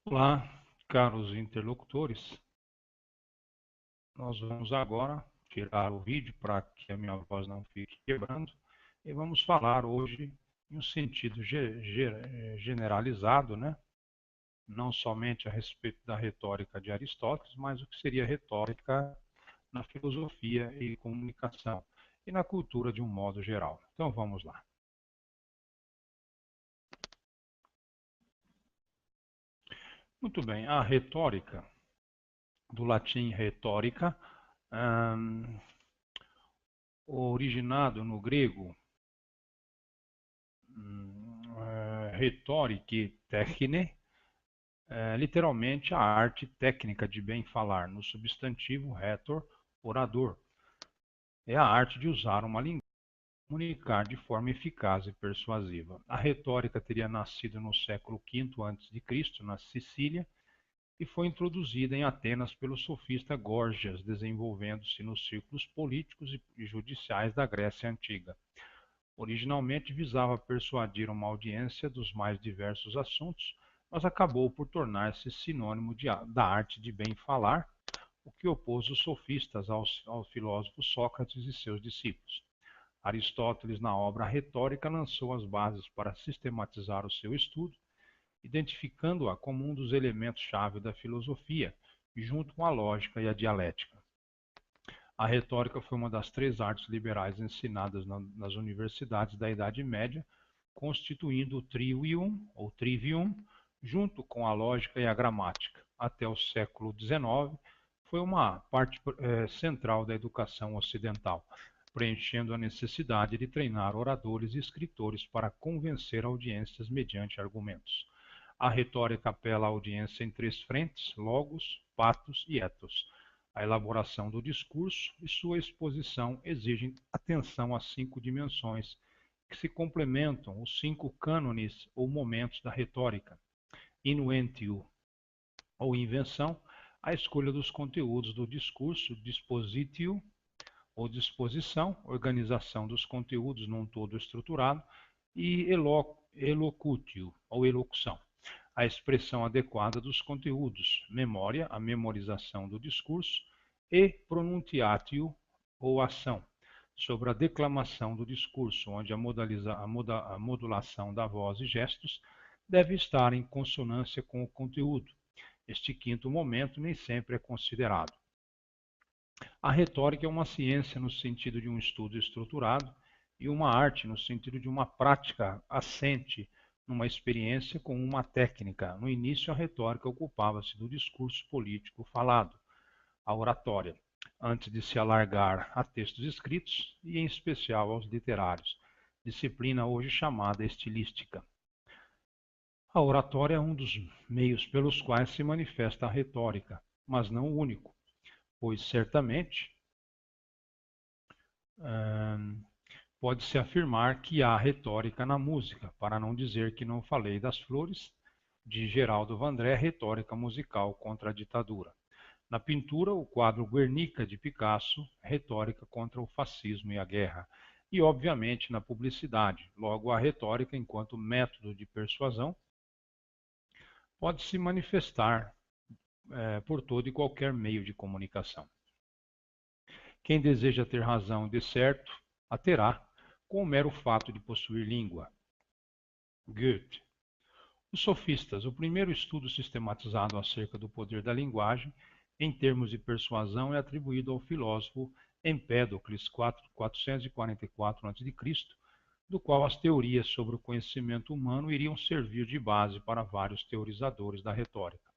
Olá, caros interlocutores. Nós vamos agora tirar o vídeo para que a minha voz não fique quebrando e vamos falar hoje em um sentido generalizado, né? Não somente a respeito da retórica de Aristóteles, mas o que seria retórica na filosofia e comunicação e na cultura de um modo geral. Então vamos lá. Muito bem, a retórica, do latim retórica, hum, originado no grego retórica e técne, literalmente a arte técnica de bem falar, no substantivo rhetor, orador. É a arte de usar uma linguagem e comunicar de forma eficaz e persuasiva. A retórica teria nascido no século V a.C., na Sicília, e foi introduzida em Atenas pelo sofista Górgias, desenvolvendo-se nos círculos políticos e judiciais da Grécia Antiga. Originalmente visava persuadir uma audiência dos mais diversos assuntos, mas acabou por tornar-se sinônimo da arte de bem falar, o que opôs os sofistas ao filósofo Sócrates e seus discípulos. Aristóteles, na obra Retórica, lançou as bases para sistematizar o seu estudo, identificando-a como um dos elementos-chave da filosofia, junto com a lógica e a dialética. A retórica foi uma das três artes liberais ensinadas nas universidades da Idade Média, constituindo o trivium, ou trivium, junto com a lógica e a gramática. Até o século XIX, foi uma parte central da educação ocidental, preenchendo a necessidade de treinar oradores e escritores para convencer audiências mediante argumentos. A retórica apela à audiência em três frentes: logos, patos e ethos. A elaboração do discurso e sua exposição exigem atenção às cinco dimensões que se complementam, os cinco cânones ou momentos da retórica: inuentio, ou invenção, a escolha dos conteúdos do discurso; dispositio, ou disposição, organização dos conteúdos num todo estruturado; e elocutio, ou elocução, a expressão adequada dos conteúdos; memória, a memorização do discurso; e pronuntiatio, ou ação, sobre a declamação do discurso, onde a modulação da voz e gestos deve estar em consonância com o conteúdo. Este quinto momento nem sempre é considerado. A retórica é uma ciência no sentido de um estudo estruturado e uma arte no sentido de uma prática assente numa experiência com uma técnica. No início, a retórica ocupava-se do discurso político falado, a oratória, antes de se alargar a textos escritos e, em especial, aos literários, disciplina hoje chamada estilística. A oratória é um dos meios pelos quais se manifesta a retórica, mas não o único, pois certamente pode-se afirmar que há retórica na música, para não dizer que não falei das Flores, de Geraldo Vandré, retórica musical contra a ditadura. Na pintura, o quadro Guernica, de Picasso, retórica contra o fascismo e a guerra. E, obviamente, na publicidade. Logo, a retórica, enquanto método de persuasão, pode se manifestar por todo e qualquer meio de comunicação. Quem deseja ter razão de certo, a terá, com o mero fato de possuir língua. Goethe. Os sofistas, o primeiro estudo sistematizado acerca do poder da linguagem, em termos de persuasão, é atribuído ao filósofo Empédocles, 444 a.C., do qual as teorias sobre o conhecimento humano iriam servir de base para vários teorizadores da retórica.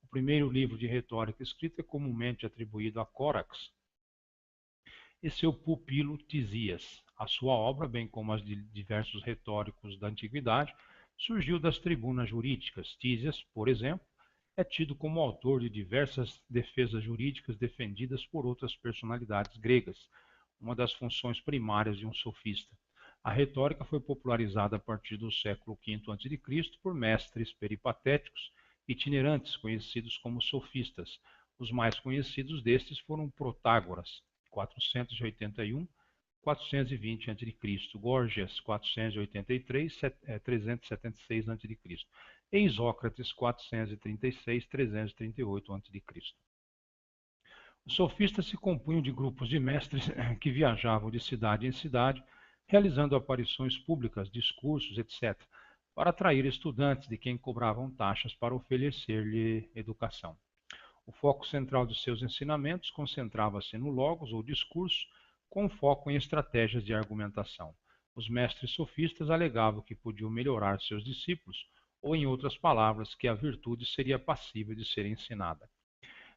O primeiro livro de retórica escrito é comumente atribuído a Corax e seu pupilo Tisias. A sua obra, bem como as de diversos retóricos da antiguidade, surgiu das tribunas jurídicas. Tisias, por exemplo, é tido como autor de diversas defesas jurídicas defendidas por outras personalidades gregas, uma das funções primárias de um sofista. A retórica foi popularizada a partir do século V a.C. por mestres peripatéticos itinerantes, conhecidos como sofistas. Os mais conhecidos destes foram Protágoras, 481, 420 a.C., Górgias, 483, 376 a.C., e Isócrates 436-338 a.C. Os sofistas se compunham de grupos de mestres que viajavam de cidade em cidade, realizando aparições públicas, discursos, etc., para atrair estudantes de quem cobravam taxas para oferecer-lhe educação. O foco central de seus ensinamentos concentrava-se no logos ou discurso, com foco em estratégias de argumentação. Os mestres sofistas alegavam que podiam melhorar seus discípulos, ou, em outras palavras, que a virtude seria passível de ser ensinada.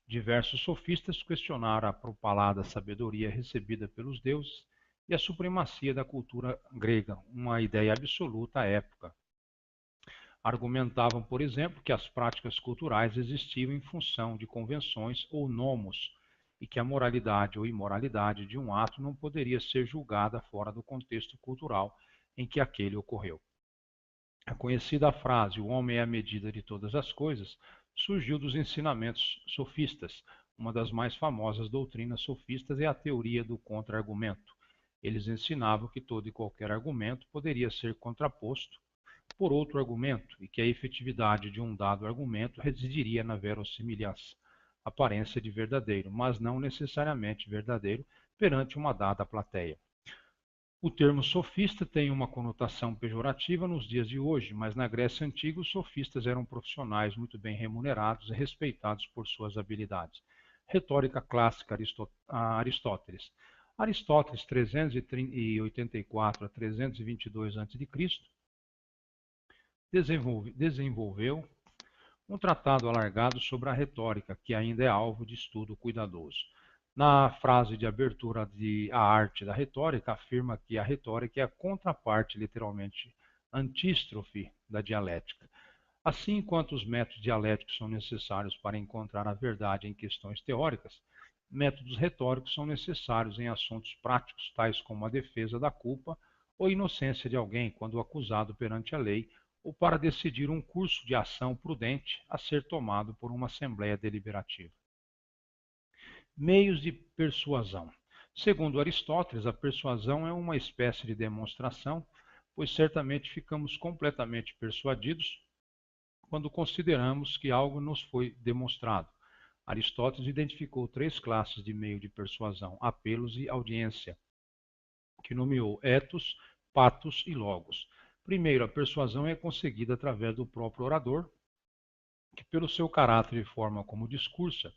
Diversos sofistas questionaram a propalada sabedoria recebida pelos deuses e a supremacia da cultura grega, uma ideia absoluta à época. Argumentavam, por exemplo, que as práticas culturais existiam em função de convenções ou nomos, e que a moralidade ou imoralidade de um ato não poderia ser julgada fora do contexto cultural em que aquele ocorreu. A conhecida frase "o homem é a medida de todas as coisas" surgiu dos ensinamentos sofistas. Uma das mais famosas doutrinas sofistas é a teoria do contra-argumento. Eles ensinavam que todo e qualquer argumento poderia ser contraposto por outro argumento e que a efetividade de um dado argumento residiria na verossimilhança, aparência de verdadeiro, mas não necessariamente verdadeiro perante uma dada plateia. O termo sofista tem uma conotação pejorativa nos dias de hoje, mas na Grécia Antiga os sofistas eram profissionais muito bem remunerados e respeitados por suas habilidades. Retórica clássica Aristóteles. Aristóteles, 384 a 322 a.C., desenvolveu um tratado alargado sobre a retórica, que ainda é alvo de estudo cuidadoso. Na frase de abertura de A Arte da Retórica, afirma que a retórica é a contraparte, literalmente, antístrofe da dialética. Assim, enquanto os métodos dialéticos são necessários para encontrar a verdade em questões teóricas, métodos retóricos são necessários em assuntos práticos, tais como a defesa da culpa ou inocência de alguém quando acusado perante a lei, ou para decidir um curso de ação prudente a ser tomado por uma assembleia deliberativa. Meios de persuasão. Segundo Aristóteles, a persuasão é uma espécie de demonstração, pois certamente ficamos completamente persuadidos quando consideramos que algo nos foi demonstrado. Aristóteles identificou 3 classes de meio de persuasão: apelos e audiência, que nomeou ethos, pathos e logos. Primeiro, a persuasão é conseguida através do próprio orador, que pelo seu caráter e forma como discursa,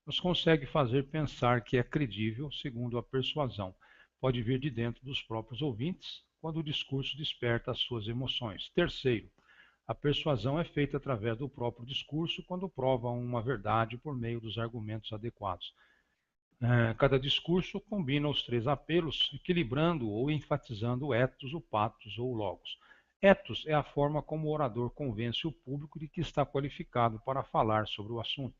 nos consegue fazer pensar que é credível. Segundo, a persuasão pode vir de dentro dos próprios ouvintes, quando o discurso desperta as suas emoções. Terceiro, a persuasão é feita através do próprio discurso, quando prova uma verdade por meio dos argumentos adequados. Cada discurso combina os 3 apelos, equilibrando ou enfatizando o ethos, o pathos ou o logos. Ethos é a forma como o orador convence o público de que está qualificado para falar sobre o assunto.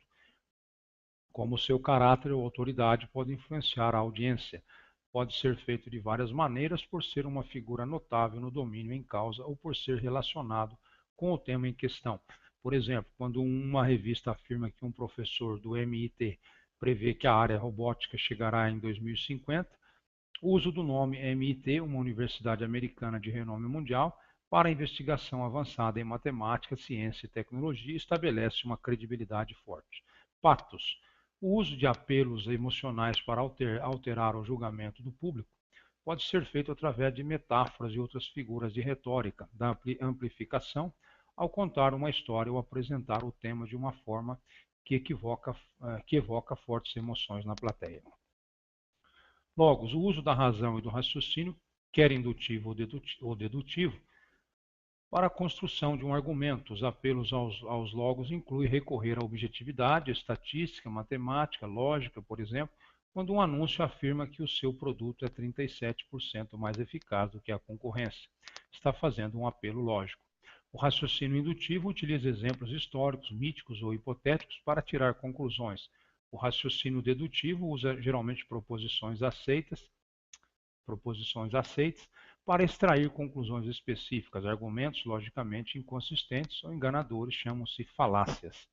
Como seu caráter ou autoridade pode influenciar a audiência. Pode ser feito de várias maneiras, por ser uma figura notável no domínio em causa ou por ser relacionado com o tema em questão. Por exemplo, quando uma revista afirma que um professor do MIT prevê que a área robótica chegará em 2050, o uso do nome MIT, uma universidade americana de renome mundial, para a investigação avançada em matemática, ciência e tecnologia estabelece uma credibilidade forte. Pathos. O uso de apelos emocionais para alterar o julgamento do público pode ser feito através de metáforas e outras figuras de retórica, da amplificação, ao contar uma história ou apresentar o tema de uma forma que evoca fortes emoções na plateia. Logos, o uso da razão e do raciocínio, quer indutivo ou dedutivo, para a construção de um argumento. Os apelos aos logos incluem recorrer à objetividade, estatística, matemática, lógica, por exemplo, quando um anúncio afirma que o seu produto é 37% mais eficaz do que a concorrência. Está fazendo um apelo lógico. O raciocínio indutivo utiliza exemplos históricos, míticos ou hipotéticos para tirar conclusões. O raciocínio dedutivo usa geralmente proposições aceitas para extrair conclusões específicas. Argumentos logicamente inconsistentes ou enganadores chamam-se falácias.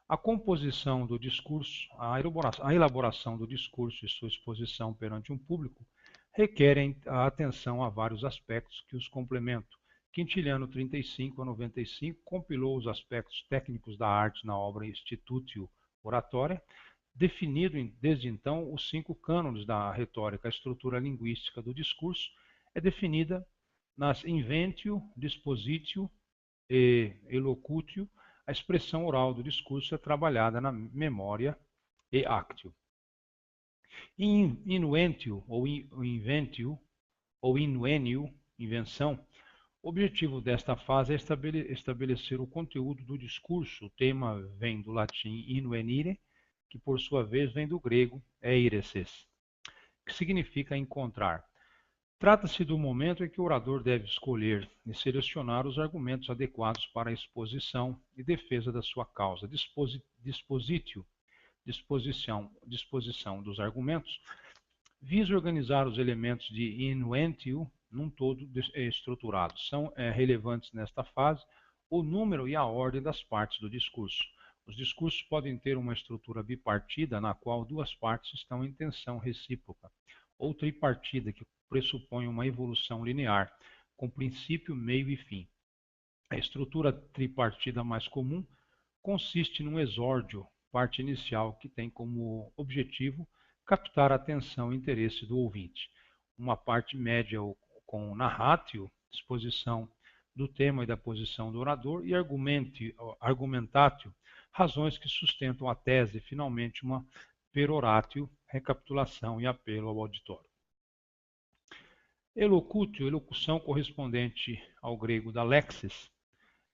A composição do discurso, a elaboração do discurso e sua exposição perante um público requerem a atenção a vários aspectos que os complementam, Quintiliano, 35 a 95, compilou os aspectos técnicos da arte na obra Institutio Oratoria, definido desde então os 5 cânones da retórica. A estrutura linguística do discurso é definida nas inventio, dispositio e elocutio. A expressão oral do discurso é trabalhada na memória e actio. Inuentio ou inventio ou inuenio, invenção. O objetivo desta fase é estabelecer o conteúdo do discurso. O tema vem do latim inuenire, que por sua vez vem do grego eireses, que significa encontrar. Trata-se do momento em que o orador deve escolher e selecionar os argumentos adequados para a exposição e defesa da sua causa. Disposição dos argumentos visa organizar os elementos de inuentio num todo estruturado. São relevantes nesta fase o número e a ordem das partes do discurso. Os discursos podem ter uma estrutura bipartida, na qual 2 partes estão em tensão recíproca, ou tripartida, que pressupõe uma evolução linear, com princípio, meio e fim. A estrutura tripartida mais comum consiste num exórdio, parte inicial, que tem como objetivo captar a atenção e interesse do ouvinte. Uma parte média com narratio, exposição do tema e da posição do orador, e argumentatio, razões que sustentam a tese, e finalmente uma peroratio, recapitulação e apelo ao auditório. Elocutio, elocução correspondente ao grego da lexis,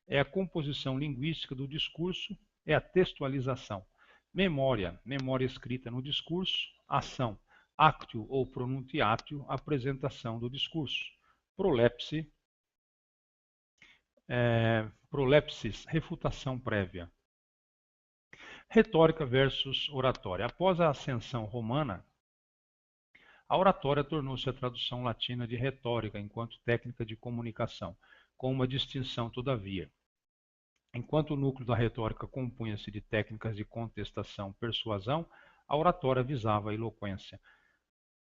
é a composição linguística do discurso, é a textualização. Memória escrita no discurso. Ação, actio ou pronuntiatio, apresentação do discurso. Prolepsis, refutação prévia. Retórica versus oratória. Após a ascensão romana, a oratória tornou-se a tradução latina de retórica enquanto técnica de comunicação, com uma distinção, todavia. Enquanto o núcleo da retórica compunha-se de técnicas de contestação, persuasão, a oratória visava a eloquência.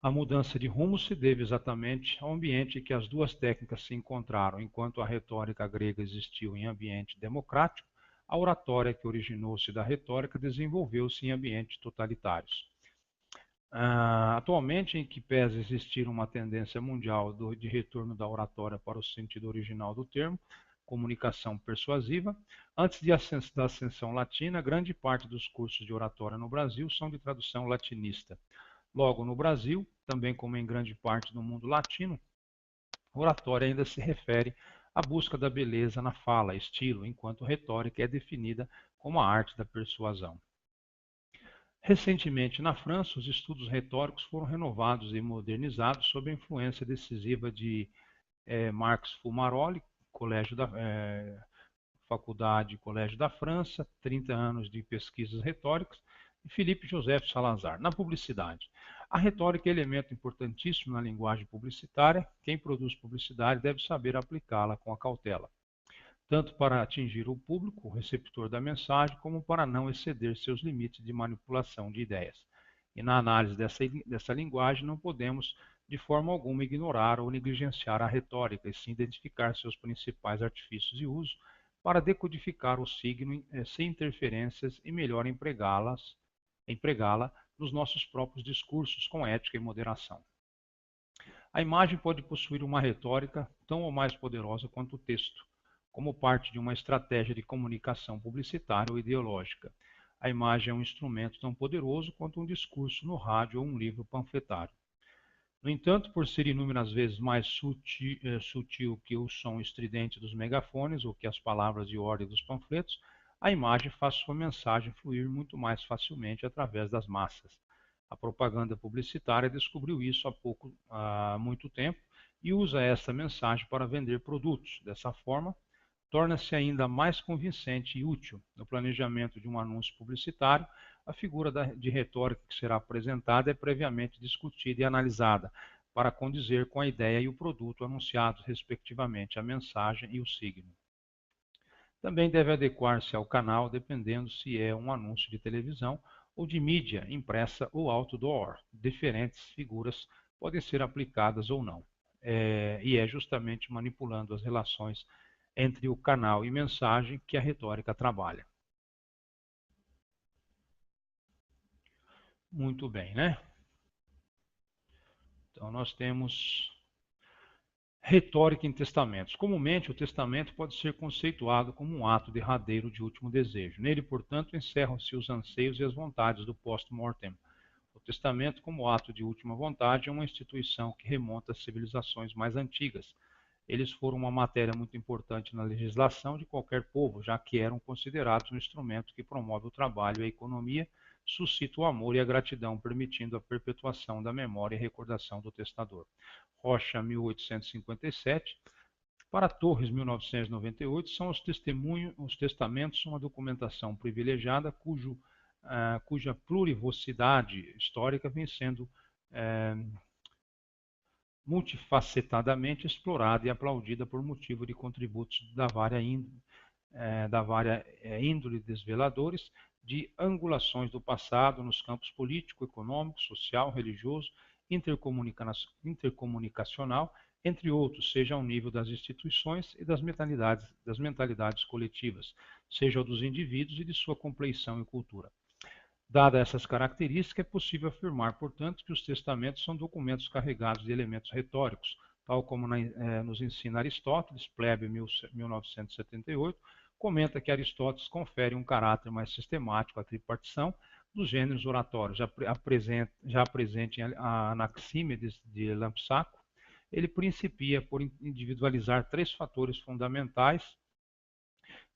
A mudança de rumo se deve exatamente ao ambiente em que as 2 técnicas se encontraram. Enquanto a retórica grega existiu em ambiente democrático, a oratória, que originou-se da retórica, desenvolveu-se em ambientes totalitários. Atualmente, em que pese existir uma tendência mundial de retorno da oratória para o sentido original do termo, comunicação persuasiva, antes da ascensão latina, grande parte dos cursos de oratória no Brasil são de tradução latinista. Logo, no Brasil, também como em grande parte do mundo latino, oratória ainda se refere à busca da beleza na fala, estilo, enquanto retórica é definida como a arte da persuasão. Recentemente, na França, os estudos retóricos foram renovados e modernizados sob a influência decisiva de Marx Fumaroli, Faculdade Colégio da França, 30 anos de pesquisas retóricas, e Philippe Joseph Salazar. Na publicidade, a retórica é elemento importantíssimo na linguagem publicitária. Quem produz publicidade deve saber aplicá-la com a cautela, tanto para atingir o público, o receptor da mensagem, como para não exceder seus limites de manipulação de ideias. E na análise dessa linguagem não podemos, de forma alguma, ignorar ou negligenciar a retórica, e sim identificar seus principais artifícios de uso para decodificar o signo sem interferências e melhor empregá-la nos nossos próprios discursos com ética e moderação. A imagem pode possuir uma retórica tão ou mais poderosa quanto o texto, como parte de uma estratégia de comunicação publicitária ou ideológica. A imagem é um instrumento tão poderoso quanto um discurso no rádio ou um livro panfletário. No entanto, por ser inúmeras vezes mais sutil que o som estridente dos megafones ou que as palavras de ordem dos panfletos, a imagem faz sua mensagem fluir muito mais facilmente através das massas. A propaganda publicitária descobriu isso há muito tempo e usa essa mensagem para vender produtos. Dessa forma, torna-se ainda mais convincente e útil. No planejamento de um anúncio publicitário, a figura de retórica que será apresentada é previamente discutida e analisada, para condizer com a ideia e o produto anunciados, respectivamente, a mensagem e o signo. Também deve adequar-se ao canal, dependendo se é um anúncio de televisão ou de mídia impressa ou outdoor. Diferentes figuras podem ser aplicadas ou não. e é justamente manipulando as relações entre o canal e mensagem que a retórica trabalha. Muito bem, né? Então nós temos retórica em testamentos. Comumente, o testamento pode ser conceituado como um ato derradeiro de último desejo. Nele, portanto, encerram-se os anseios e as vontades do post-mortem. O testamento, como ato de última vontade, é uma instituição que remonta às civilizações mais antigas. Eles foram uma matéria muito importante na legislação de qualquer povo, já que eram considerados um instrumento que promove o trabalho e a economia, suscita o amor e a gratidão, permitindo a perpetuação da memória e recordação do testador. Rocha, 1857. Para Torres, 1998, são os testamentos uma documentação privilegiada cuja plurivocidade histórica vem sendo multifacetadamente explorada e aplaudida por motivo de contributos da vária índole desveladores de angulações do passado nos campos político, econômico, social, religioso, intercomunicacional, entre outros, seja ao nível das instituições e das mentalidades coletivas, seja ao dos indivíduos e de sua compleição e cultura. Dada essas características, é possível afirmar, portanto, que os testamentos são documentos carregados de elementos retóricos, tal como nos ensina Aristóteles, Plebe, 1978, comenta que Aristóteles confere um caráter mais sistemático à tripartição dos gêneros oratórios, já presente em Anaxímedes de Lampsaco. Ele principia por individualizar três fatores fundamentais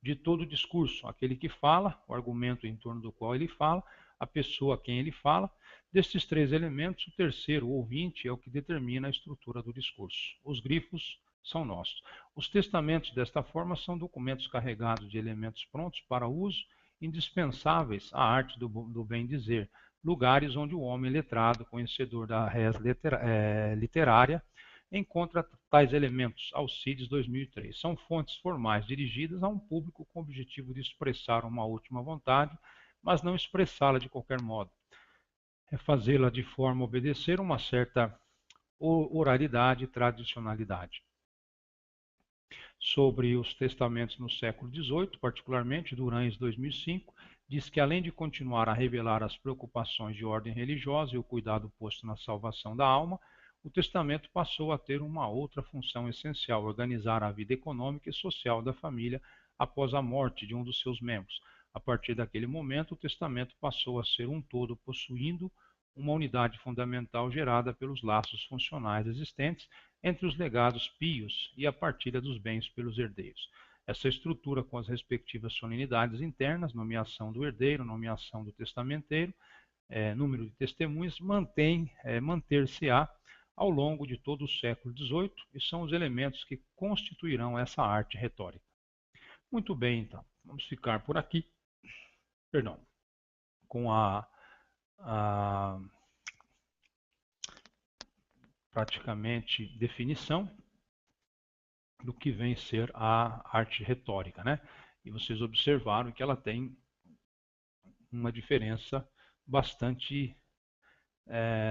de todo o discurso: aquele que fala, o argumento em torno do qual ele fala, a pessoa a quem ele fala. Destes três elementos, o terceiro, o ouvinte, é o que determina a estrutura do discurso. Os grifos são nossos. Os testamentos, desta forma, são documentos carregados de elementos prontos para uso, indispensáveis à arte do bem dizer, lugares onde o homem letrado, conhecedor da res literária, encontra tais elementos. Alcides, 2003. São fontes formais dirigidas a um público com o objetivo de expressar uma última vontade, mas não expressá-la de qualquer modo. É fazê-la de forma a obedecer uma certa oralidade e tradicionalidade. Sobre os testamentos no século XVIII, particularmente, Durães, 2005, diz que, além de continuar a revelar as preocupações de ordem religiosa e o cuidado posto na salvação da alma, o testamento passou a ter uma outra função essencial: organizar a vida econômica e social da família após a morte de um dos seus membros. A partir daquele momento, o testamento passou a ser um todo, possuindo uma unidade fundamental gerada pelos laços funcionais existentes entre os legados pios e a partilha dos bens pelos herdeiros. Essa estrutura, com as respectivas solenidades internas, nomeação do herdeiro, nomeação do testamenteiro, número de testemunhas, manter-se-á ao longo de todo o século XVIII e são os elementos que constituirão essa arte retórica. Muito bem, então, vamos ficar por aqui, com a praticamente definição do que vem ser a arte retórica, né? E vocês observaram que ela tem uma diferença bastante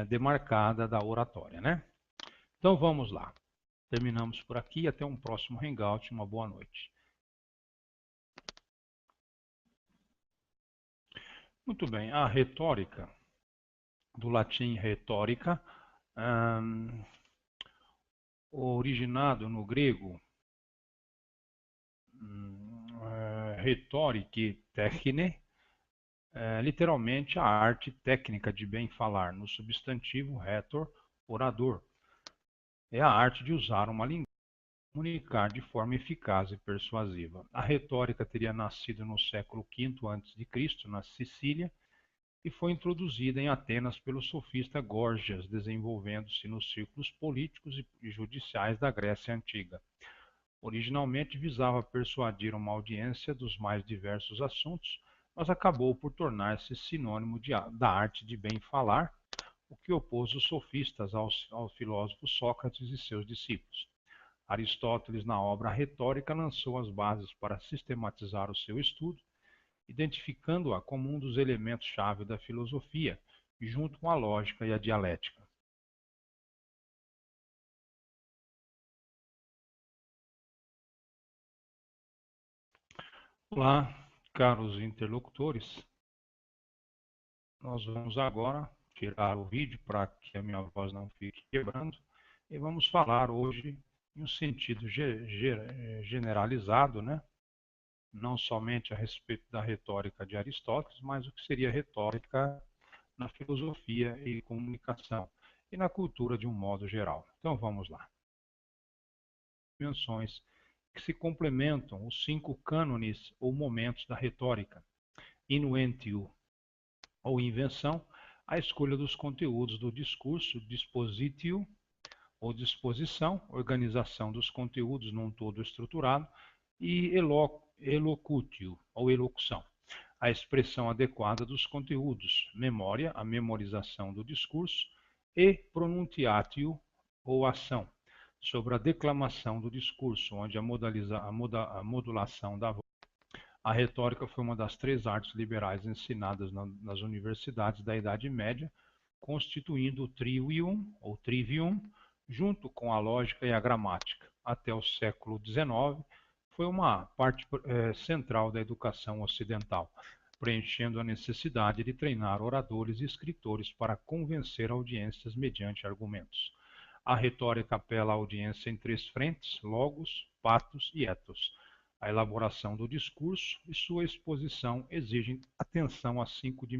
demarcada da oratória, né? Então vamos lá. Terminamos por aqui. Até um próximo Hangout. Uma boa noite. Muito bem. A retórica, do latim retórica, originado no grego retorique techne, literalmente a arte técnica de bem falar, no substantivo rhetor, orador. É a arte de usar uma linguagem e comunicar de forma eficaz e persuasiva. A retórica teria nascido no século V a.C., na Sicília, e foi introduzida em Atenas pelo sofista Górgias, desenvolvendo-se nos círculos políticos e judiciais da Grécia Antiga. Originalmente visava persuadir uma audiência dos mais diversos assuntos, mas acabou por tornar-se sinônimo da arte de bem falar, o que opôs os sofistas ao filósofo Sócrates e seus discípulos. Aristóteles, na obra Retórica, lançou as bases para sistematizar o seu estudo, identificando-a como um dos elementos-chave da filosofia, junto com a lógica e a dialética. Olá, caros interlocutores. Nós vamos agora tirar o vídeo para que a minha voz não fique quebrando e vamos falar hoje em um sentido generalizado, né? Não somente a respeito da retórica de Aristóteles, mas o que seria retórica na filosofia e comunicação e na cultura de um modo geral. Então vamos lá. Dimensões que se complementam os 5 cânones ou momentos da retórica: inuentio, ou invenção, a escolha dos conteúdos do discurso, dispositio, ou disposição, organização dos conteúdos num todo estruturado, e elocutio, ou elocução, a expressão adequada dos conteúdos, memória, a memorização do discurso, e pronunciatio, ou ação, sobre a declamação do discurso, onde a modulação da voz. A retórica foi uma das 3 artes liberais ensinadas nas universidades da Idade Média, constituindo o trivium, ou trivium, junto com a lógica e a gramática. Até o século XIX, foi uma parte central da educação ocidental, preenchendo a necessidade de treinar oradores e escritores para convencer audiências mediante argumentos. A retórica apela à audiência em 3 frentes: logos, patos e ethos. A elaboração do discurso e sua exposição exigem atenção a 5 dimensões.